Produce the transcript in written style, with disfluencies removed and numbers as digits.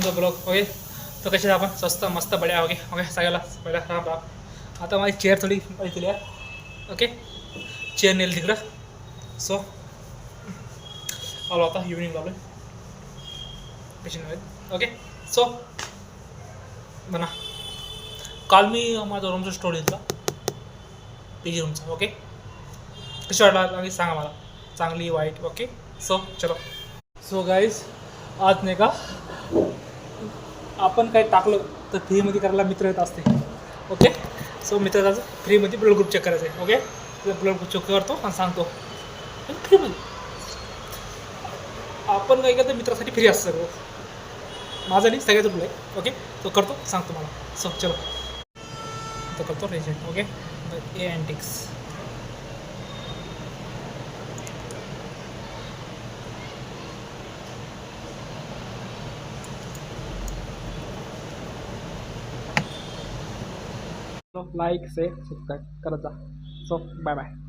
तुमचा blog. Okay, तो कसे आपण स्वस्त मस्त बड्या. ओके ओके, सगळ्याला पहिला राम राम. आता माझी चेअर थोडी पाहिजे आहे. ओके, चेअर नेल तिकडं. सो आलो आता, इव्हिनिंग आलो पेशंट. ओके, सो म्हणा काल मी माझा रूमचा स्टोरी दिला पीजी रूमचा. ओके, कशी वाटला सांगा मला, चांगली वाईट. ओके, सो चलो. सो गाईज, आज नाही का आपण काही टाकलं तर फ्रीमध्ये करायला मित्र येत असते. ओके, सो मित्राचं फ्रीमध्ये ब्लड ग्रुप चेक करायचं आहे. ओके, ब्लड ग्रुप चेक करतो आणि सांगतो फ्रीमध्ये. आपण काय करतो मित्रासाठी फ्री असतं सर्व. माझं नाही, सगळ्याचं रुल आहे. ओके, तो करतो, सांगतो मला. सो चलो, तो करतो रेजंट. ओके, ए अँटिक्स. लाईक शेअर सबस्क्राईब करत जा. So bye bye.